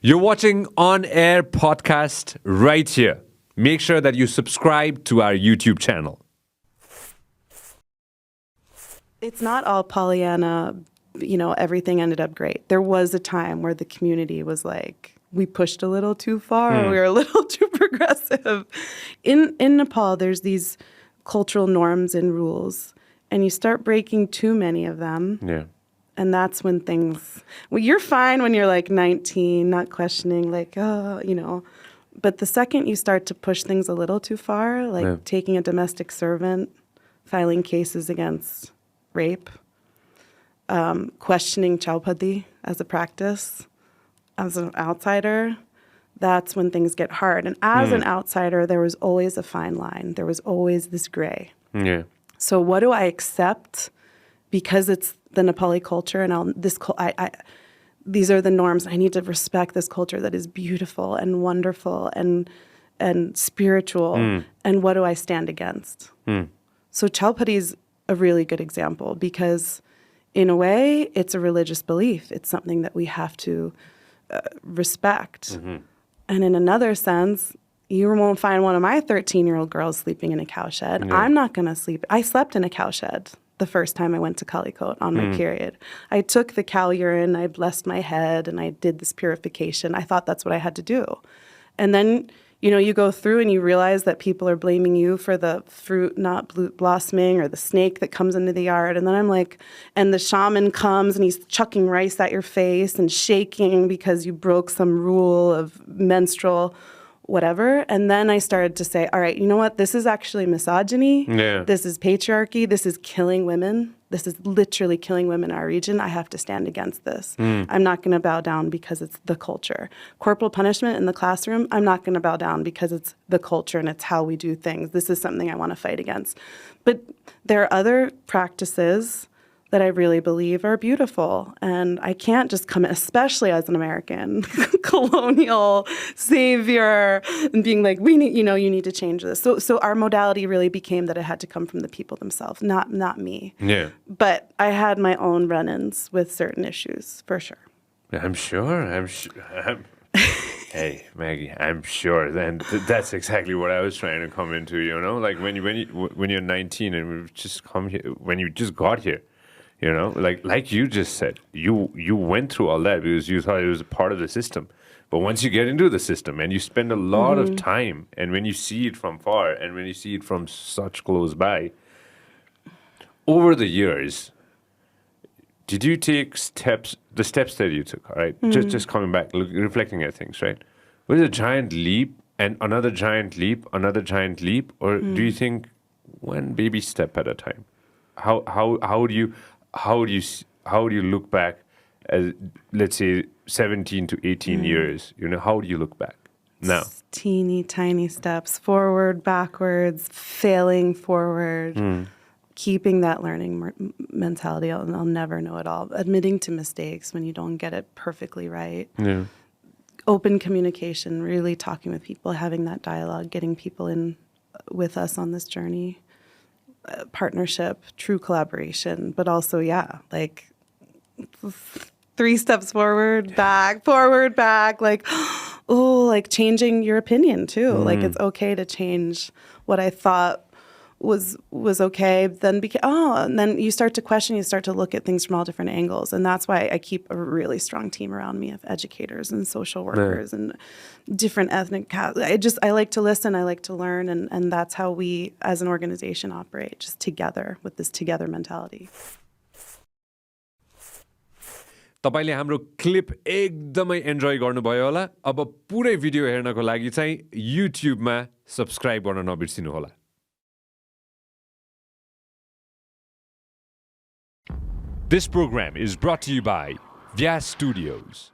You're watching On Air podcast right here. Make sure that you subscribe to our YouTube channel. It's not all Pollyanna, everything ended up great. There was a time where the community was like, we pushed a little too far, we were a little too progressive. In Nepal, there's these cultural norms and rules, and you start breaking too many of them. Yeah. And that's when you're fine when you're like 19, not questioning, but the second you start to push things a little too far, like taking a domestic servant, filing cases against rape, questioning chaupadi as a practice, as an outsider, that's when things get hard. And as an outsider, there was always a fine line. There was always this gray. Yeah. So what do I accept because it's the Nepali culture and these are the norms. I need to respect this culture that is beautiful and wonderful and spiritual. And what do I stand against? So chaupadi is a really good example because in a way, it's a religious belief. It's something that we have to respect. And in another sense, you won't find one of my 13-year-old girls sleeping in a cowshed. I'm not going to sleep. I slept in a cowshed the first time I went to Kalikot on my period. I took the cow urine, I blessed my head, and I did this purification. I thought that's what I had to do. And then, you go through and you realize that people are blaming you for the fruit not blossoming or the snake that comes into the yard. And then I'm like, and the shaman comes and he's chucking rice at your face and shaking because you broke some rule of menstrual whatever. And then I started to say, all right, you know what? This is actually misogyny. Yeah. This is patriarchy. This is killing women. This is literally killing women in our region. I have to stand against this. I'm not going to bow down because it's the culture. Corporal punishment in the classroom, I'm not going to bow down because it's the culture and it's how we do things. This is something I want to fight against. But there are other practices that I really believe are beautiful. And I can't just come in, especially as an American, colonial savior, and being like, you need to change this. So our modality really became that it had to come from the people themselves, not me. Yeah. But I had my own run-ins with certain issues, for sure. I'm sure. Hey, Maggie, I'm sure. And that's exactly what I was trying to come into, like when you're 19 and we just come here, when you just got here, like you just said, you went through all that because you thought it was a part of the system. But once you get into the system and you spend a lot of time, and when you see it from far and when you see it from such close by, over the years, did you take the steps that you took, all right? Just coming back, reflecting at things, right? Was it a giant leap and another giant leap, another giant leap? Or do you think one baby step at a time? How do you look back as, let's say, 17 to 18 years? How do you look back now? Teeny tiny steps, forward, backwards, failing forward, keeping that learning mentality. I'll never know it all. Admitting to mistakes when you don't get it perfectly right. Yeah. Open communication, really talking with people, having that dialogue, getting people in with us on this journey. Partnership, true collaboration, but also, like 3 steps forward, back, like changing your opinion too. Like it's okay to change what I thought was okay. Then and then you start to question, you start to look at things from all different angles. And that's why I keep a really strong team around me of educators and social workers and different ethnic. I like to listen, I like to learn, and that's how we as an organization operate, just together with this together mentality. तपाईले हाम्रो clip एकदमै enjoy गर्नुभयो होला। अब पुरै video हेर्नको लागि चाहिँ युट्युबमा सब्स्क्राइब गर्न नबिर्सिनु होला। This program is brought to you by Vyas Studios.